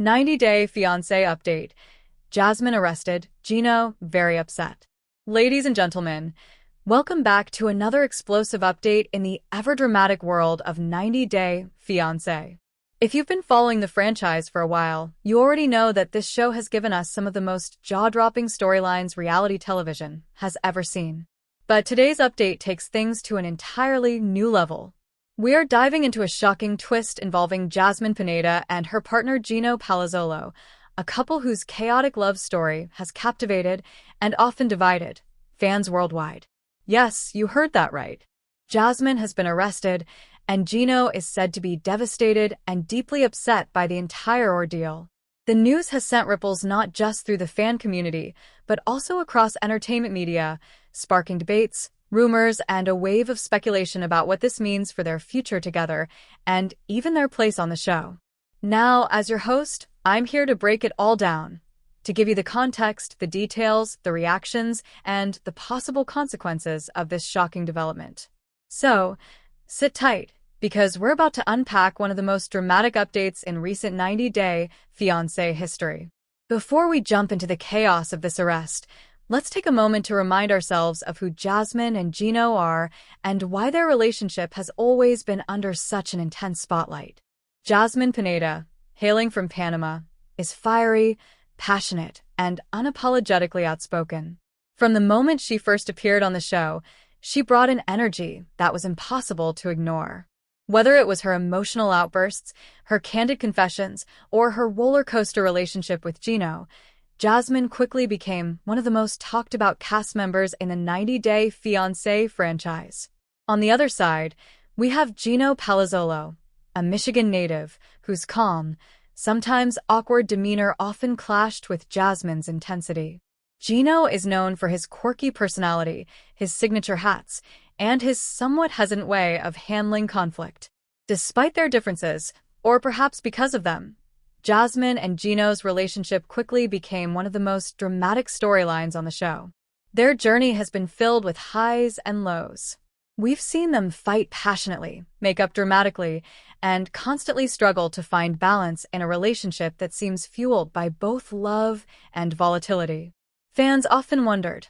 90-day fiancé update. Jasmine arrested, Gino very upset. Ladies and gentlemen, welcome back to another explosive update in the ever-dramatic world of 90-day fiancé. If you've been following the franchise for a while, you already know that this show has given us some of the most jaw-dropping storylines reality television has ever seen. But today's update takes things to an entirely new level. We are diving into a shocking twist involving Jasmine Pineda and her partner Gino Palazzolo, a couple whose chaotic love story has captivated and often divided fans worldwide. Yes, you heard that right. Jasmine has been arrested, and Gino is said to be devastated and deeply upset by the entire ordeal. The news has sent ripples not just through the fan community, but also across entertainment media, sparking debates, rumors, and a wave of speculation about what this means for their future together and even their place on the show. Now, as your host, I'm here to break it all down, to give you the context, the details, the reactions, and the possible consequences of this shocking development. So, sit tight, because we're about to unpack one of the most dramatic updates in recent 90-day fiancé history. Before we jump into the chaos of this arrest, let's take a moment to remind ourselves of who Jasmine and Gino are and why their relationship has always been under such an intense spotlight. Jasmine Pineda, hailing from Panama, is fiery, passionate, and unapologetically outspoken. From the moment she first appeared on the show, she brought an energy that was impossible to ignore. Whether it was her emotional outbursts, her candid confessions, or her roller coaster relationship with Gino, Jasmine quickly became one of the most talked-about cast members in the 90-day fiancé franchise. On the other side, we have Gino Palazzolo, a Michigan native whose calm, sometimes awkward demeanor often clashed with Jasmine's intensity. Gino is known for his quirky personality, his signature hats, and his somewhat hesitant way of handling conflict. Despite their differences, or perhaps because of them, Jasmine and Gino's relationship quickly became one of the most dramatic storylines on the show. Their journey has been filled with highs and lows. We've seen them fight passionately, make up dramatically, and constantly struggle to find balance in a relationship that seems fueled by both love and volatility. Fans often wondered,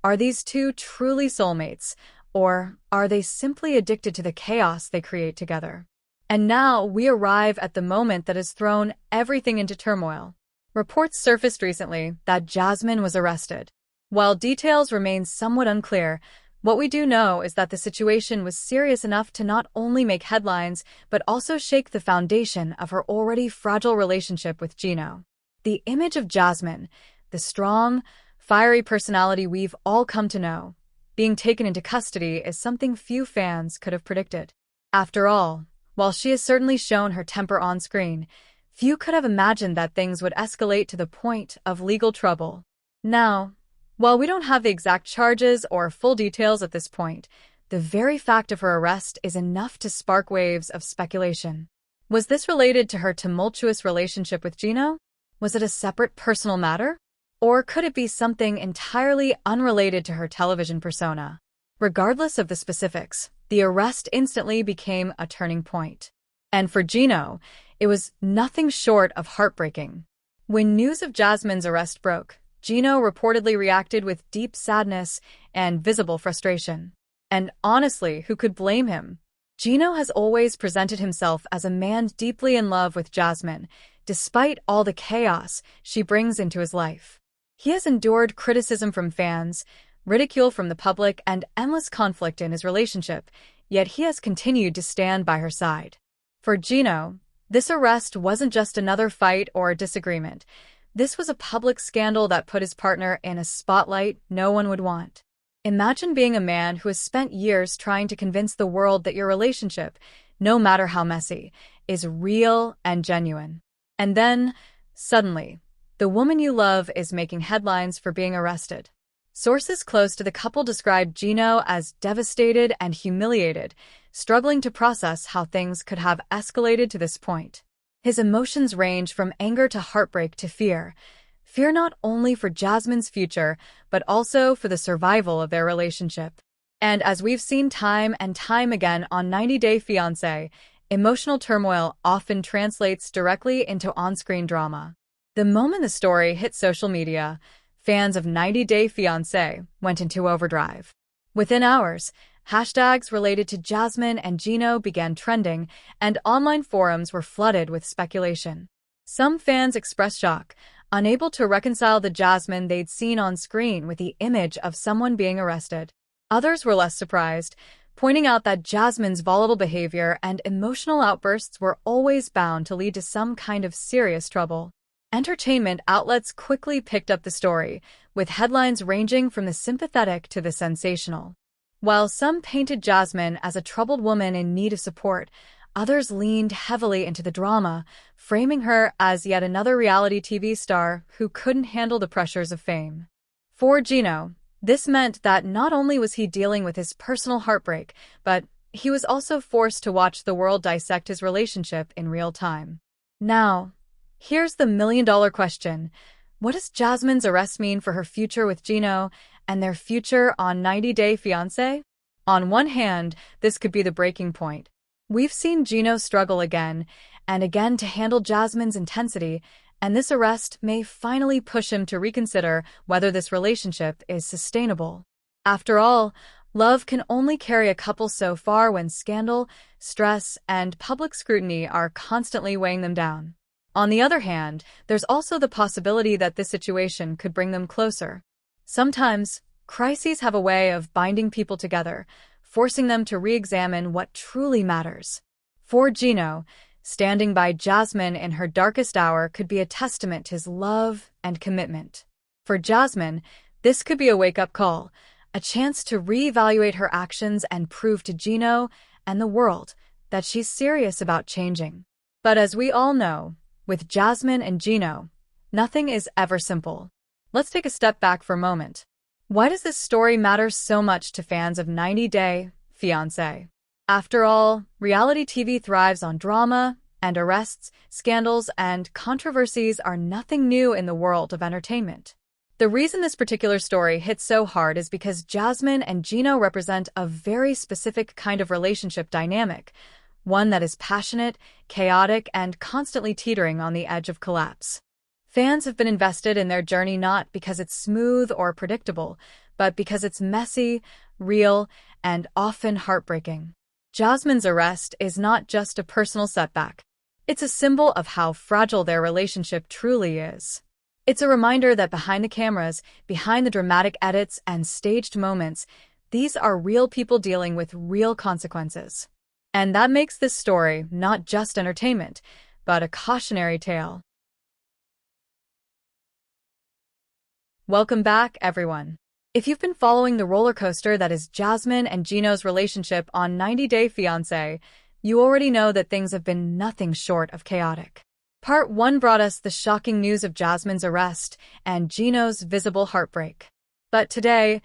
are these two truly soulmates, or are they simply addicted to the chaos they create together? And now we arrive at the moment that has thrown everything into turmoil. Reports surfaced recently that Jasmine was arrested. While details remain somewhat unclear, what we do know is that the situation was serious enough to not only make headlines, but also shake the foundation of her already fragile relationship with Gino. The image of Jasmine, the strong, fiery personality we've all come to know, being taken into custody is something few fans could have predicted. After all, while she has certainly shown her temper on screen, few could have imagined that things would escalate to the point of legal trouble. Now, while we don't have the exact charges or full details at this point, the very fact of her arrest is enough to spark waves of speculation. Was this related to her tumultuous relationship with Gino? Was it a separate personal matter? Or could it be something entirely unrelated to her television persona? Regardless of the specifics, the arrest instantly became a turning point. And for Gino, it was nothing short of heartbreaking. When news of Jasmine's arrest broke, Gino reportedly reacted with deep sadness and visible frustration. And honestly, who could blame him? Gino has always presented himself as a man deeply in love with Jasmine, despite all the chaos she brings into his life. He has endured criticism from fans, ridicule from the public, and endless conflict in his relationship, yet he has continued to stand by her side. For Gino, this arrest wasn't just another fight or disagreement. This was a public scandal that put his partner in a spotlight no one would want. Imagine being a man who has spent years trying to convince the world that your relationship, no matter how messy, is real and genuine. And then, suddenly, the woman you love is making headlines for being arrested. Sources close to the couple described Gino as devastated and humiliated, struggling to process how things could have escalated to this point. His emotions range from anger to heartbreak to fear. Fear not only for Jasmine's future, but also for the survival of their relationship. And as we've seen time and time again on 90 Day Fiancé, emotional turmoil often translates directly into on-screen drama. The moment the story hit social media, fans of 90 Day Fiancé went into overdrive. Within hours, hashtags related to Jasmine and Gino began trending, and online forums were flooded with speculation. Some fans expressed shock, unable to reconcile the Jasmine they'd seen on screen with the image of someone being arrested. Others were less surprised, pointing out that Jasmine's volatile behavior and emotional outbursts were always bound to lead to some kind of serious trouble. Entertainment outlets quickly picked up the story, with headlines ranging from the sympathetic to the sensational. While some painted Jasmine as a troubled woman in need of support, others leaned heavily into the drama, framing her as yet another reality TV star who couldn't handle the pressures of fame. For Gino, this meant that not only was he dealing with his personal heartbreak, but he was also forced to watch the world dissect his relationship in real time. Now, here's the million-dollar question. What does Jasmine's arrest mean for her future with Gino and their future on 90 Day Fiancé? On one hand, this could be the breaking point. We've seen Gino struggle again and again to handle Jasmine's intensity, and this arrest may finally push him to reconsider whether this relationship is sustainable. After all, love can only carry a couple so far when scandal, stress, and public scrutiny are constantly weighing them down. On the other hand, there's also the possibility that this situation could bring them closer. Sometimes, crises have a way of binding people together, forcing them to re-examine what truly matters. For Gino, standing by Jasmine in her darkest hour could be a testament to his love and commitment. For Jasmine, this could be a wake-up call, a chance to reevaluate her actions and prove to Gino and the world that she's serious about changing. But as we all know, with Jasmine and Gino, nothing is ever simple. Let's take a step back for a moment. Why does this story matter so much to fans of 90 Day Fiancé? After all, reality TV thrives on drama, and arrests, scandals, and controversies are nothing new in the world of entertainment. The reason this particular story hits so hard is because Jasmine and Gino represent a very specific kind of relationship dynamic, one that is passionate, chaotic, and constantly teetering on the edge of collapse. Fans have been invested in their journey not because it's smooth or predictable, but because it's messy, real, and often heartbreaking. Jasmine's arrest is not just a personal setback. It's a symbol of how fragile their relationship truly is. It's a reminder that behind the cameras, behind the dramatic edits and staged moments, these are real people dealing with real consequences. And that makes this story not just entertainment, but a cautionary tale. Welcome back, everyone. If you've been following the roller coaster that is Jasmine and Gino's relationship on 90 Day Fiancé, you already know that things have been nothing short of chaotic. Part 1 brought us the shocking news of Jasmine's arrest and Gino's visible heartbreak. But today,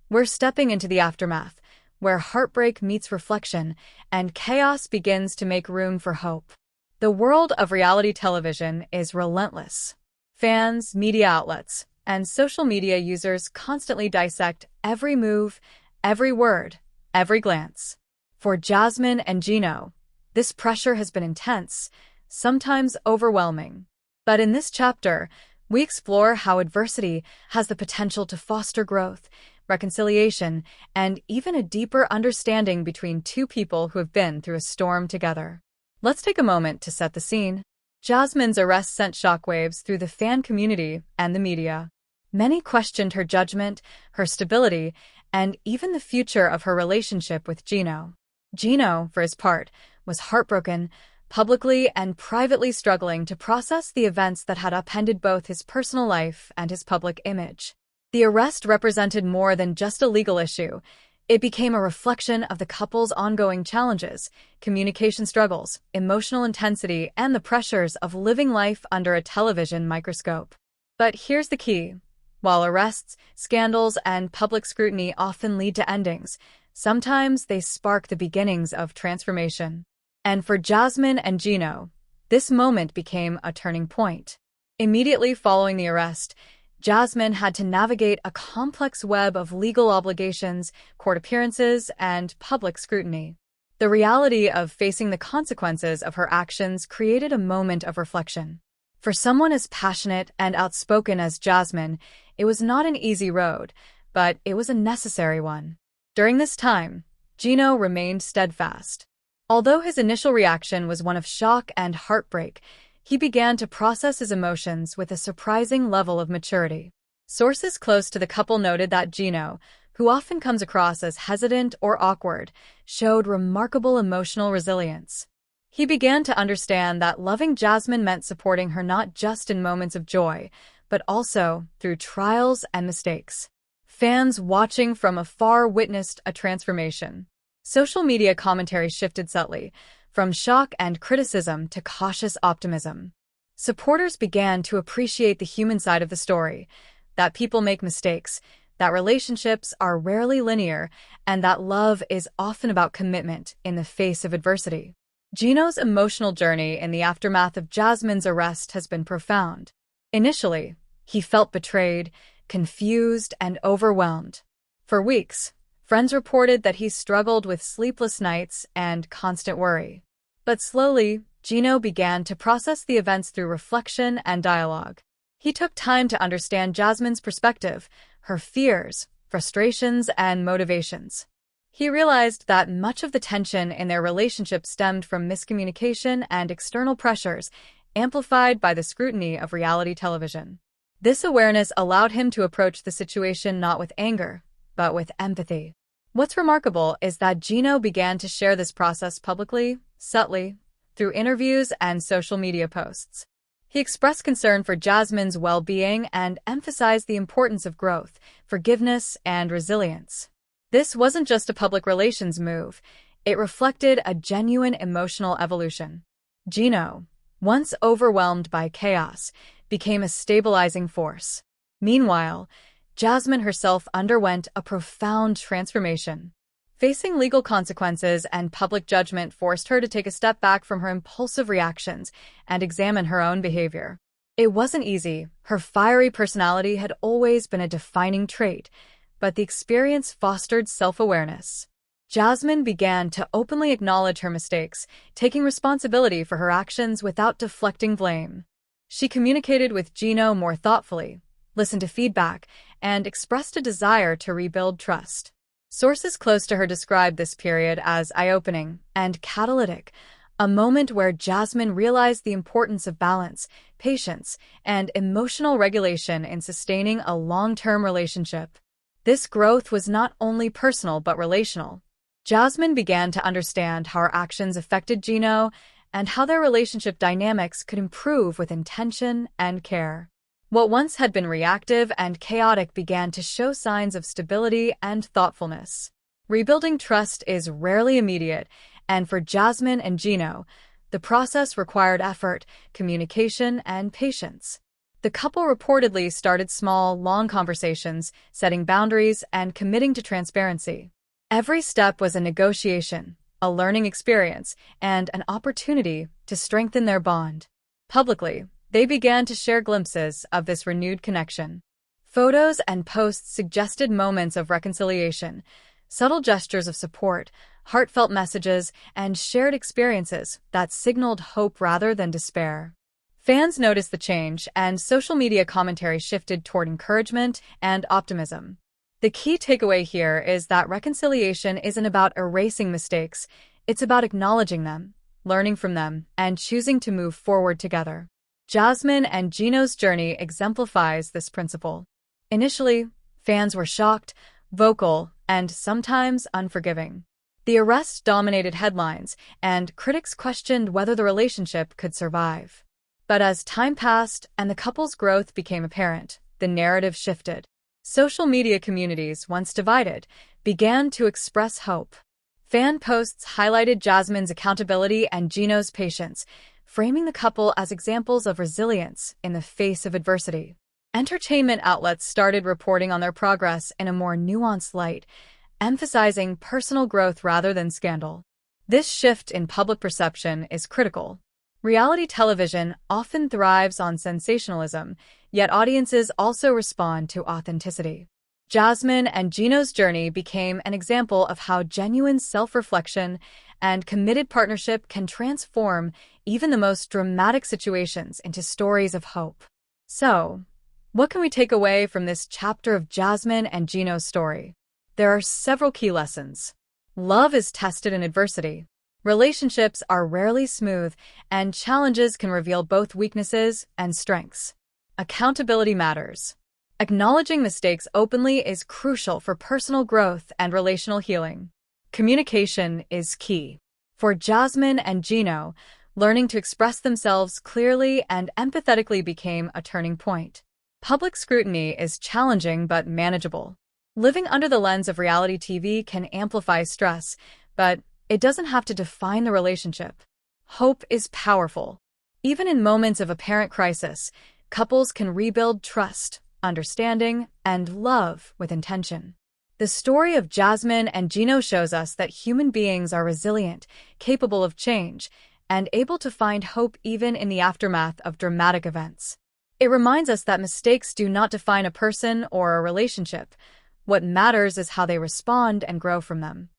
we're stepping into the aftermath, where heartbreak meets reflection and chaos begins to make room for hope. The world of reality television is relentless. Fans, media outlets, and social media users constantly dissect every move, every word, every glance. For Jasmine and Gino, this pressure has been intense, sometimes overwhelming. But in this chapter, we explore how adversity has the potential to foster growth, reconciliation, and even a deeper understanding between two people who have been through a storm together. Let's take a moment to set the scene. Jasmine's arrest sent shockwaves through the fan community and the media. Many questioned her judgment, her stability, and even the future of her relationship with Gino. Gino, for his part, was heartbroken, publicly and privately struggling to process the events that had upended both his personal life and his public image. The arrest represented more than just a legal issue. It became a reflection of the couple's ongoing challenges, communication struggles, emotional intensity, and the pressures of living life under a television microscope. But here's the key. While arrests, scandals, and public scrutiny often lead to endings, sometimes they spark the beginnings of transformation. And for Jasmine and Gino, this moment became a turning point. Immediately following the arrest, Jasmine had to navigate a complex web of legal obligations, court appearances, and public scrutiny. The reality of facing the consequences of her actions created a moment of reflection. For someone as passionate and outspoken as Jasmine, it was not an easy road, but it was a necessary one. During this time, Gino remained steadfast. Although his initial reaction was one of shock and heartbreak, he began to process his emotions with a surprising level of maturity. Sources close to the couple noted that Gino, who often comes across as hesitant or awkward, showed remarkable emotional resilience. He began to understand that loving Jasmine meant supporting her not just in moments of joy, but also through trials and mistakes. Fans watching from afar witnessed a transformation. Social media commentary shifted subtly, from shock and criticism to cautious optimism. Supporters began to appreciate the human side of the story, that people make mistakes, that relationships are rarely linear, and that love is often about commitment in the face of adversity. Gino's emotional journey in the aftermath of Jasmine's arrest has been profound. Initially, he felt betrayed, confused, and overwhelmed. For weeks, friends reported that he struggled with sleepless nights and constant worry. But slowly, Gino began to process the events through reflection and dialogue. He took time to understand Jasmine's perspective, her fears, frustrations, and motivations. He realized that much of the tension in their relationship stemmed from miscommunication and external pressures, amplified by the scrutiny of reality television. This awareness allowed him to approach the situation not with anger, but with empathy. What's remarkable is that Gino began to share this process publicly, subtly, through interviews and social media posts. He expressed concern for Jasmine's well-being and emphasized the importance of growth, forgiveness, and resilience. This wasn't just a public relations move, it reflected a genuine emotional evolution. Gino, once overwhelmed by chaos, became a stabilizing force. Meanwhile, Jasmine herself underwent a profound transformation. Facing legal consequences and public judgment forced her to take a step back from her impulsive reactions and examine her own behavior. It wasn't easy. Her fiery personality had always been a defining trait, but the experience fostered self-awareness. Jasmine began to openly acknowledge her mistakes, taking responsibility for her actions without deflecting blame. She communicated with Gino more thoughtfully, listened to feedback, and expressed a desire to rebuild trust. Sources close to her described this period as eye-opening and catalytic, a moment where Jasmine realized the importance of balance, patience, and emotional regulation in sustaining a long-term relationship. This growth was not only personal but relational. Jasmine began to understand how her actions affected Gino and how their relationship dynamics could improve with intention and care. What once had been reactive and chaotic began to show signs of stability and thoughtfulness. Rebuilding trust is rarely immediate, and for Jasmine and Gino, the process required effort, communication, and patience. The couple reportedly started small, long conversations, setting boundaries and committing to transparency. Every step was a negotiation, a learning experience, and an opportunity to strengthen their bond. Publicly, they began to share glimpses of this renewed connection. Photos and posts suggested moments of reconciliation, subtle gestures of support, heartfelt messages, and shared experiences that signaled hope rather than despair. Fans noticed the change, and social media commentary shifted toward encouragement and optimism. The key takeaway here is that reconciliation isn't about erasing mistakes, it's about acknowledging them, learning from them, and choosing to move forward together. Jasmine and Gino's journey exemplifies this principle. Initially, fans were shocked, vocal, and sometimes unforgiving. The arrest dominated headlines, and critics questioned whether the relationship could survive. But as time passed and the couple's growth became apparent, the narrative shifted. Social media communities, once divided, began to express hope. Fan posts highlighted Jasmine's accountability and Gino's patience, framing the couple as examples of resilience in the face of adversity. Entertainment outlets started reporting on their progress in a more nuanced light, emphasizing personal growth rather than scandal. This shift in public perception is critical. Reality television often thrives on sensationalism, yet audiences also respond to authenticity. Jasmine and Gino's journey became an example of how genuine self-reflection and committed partnership can transform even the most dramatic situations into stories of hope. So, what can we take away from this chapter of Jasmine and Gino's story? There are several key lessons. Love is tested in adversity. Relationships are rarely smooth, and challenges can reveal both weaknesses and strengths. Accountability matters. Acknowledging mistakes openly is crucial for personal growth and relational healing. Communication is key. For Jasmine and Gino, learning to express themselves clearly and empathetically became a turning point. Public scrutiny is challenging but manageable. Living under the lens of reality TV can amplify stress, but it doesn't have to define the relationship. Hope is powerful. Even in moments of apparent crisis, couples can rebuild trust, understanding, and love with intention. The story of Jasmine and Gino shows us that human beings are resilient, capable of change, and able to find hope even in the aftermath of dramatic events. It reminds us that mistakes do not define a person or a relationship. What matters is how they respond and grow from them.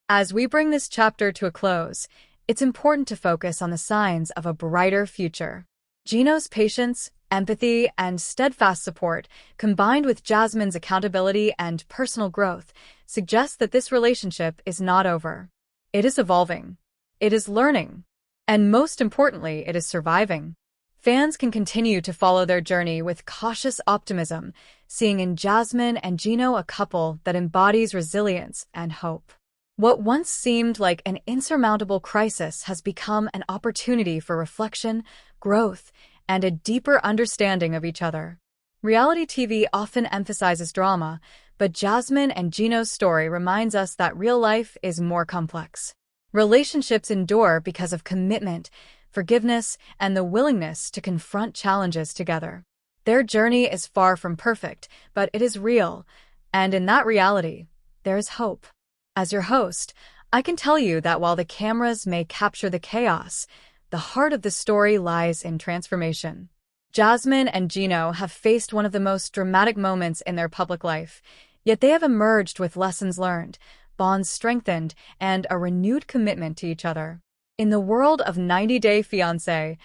As we bring this chapter to a close, it's important to focus on the signs of a brighter future. Gino's patience, empathy, and steadfast support, combined with Jasmine's accountability and personal growth, suggest that this relationship is not over. It is evolving. It is learning. And most importantly, it is surviving. Fans can continue to follow their journey with cautious optimism, seeing in Jasmine and Gino a couple that embodies resilience and hope. What once seemed like an insurmountable crisis has become an opportunity for reflection, growth, and a deeper understanding of each other. Reality TV often emphasizes drama, but Jasmine and Gino's story reminds us that real life is more complex. Relationships endure because of commitment, forgiveness, and the willingness to confront challenges together. Their journey is far from perfect, but it is real, and in that reality, there is hope. As your host, I can tell you that while the cameras may capture the chaos, the heart of the story lies in transformation. Jasmine and Gino have faced one of the most dramatic moments in their public life, yet they have emerged with lessons learned, bonds strengthened, and a renewed commitment to each other. In the world of 90 Day Fiancé,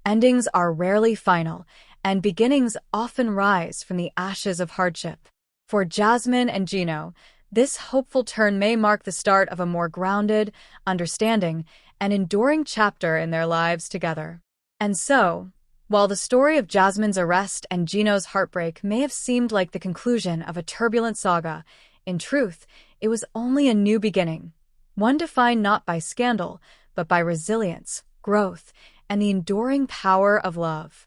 endings are rarely final, and beginnings often rise from the ashes of hardship. For Jasmine and Gino, this hopeful turn may mark the start of a more grounded, understanding, and enduring chapter in their lives together. And so, while the story of Jasmine's arrest and Gino's heartbreak may have seemed like the conclusion of a turbulent saga, in truth, it was only a new beginning, one defined not by scandal, but by resilience, growth, and the enduring power of love.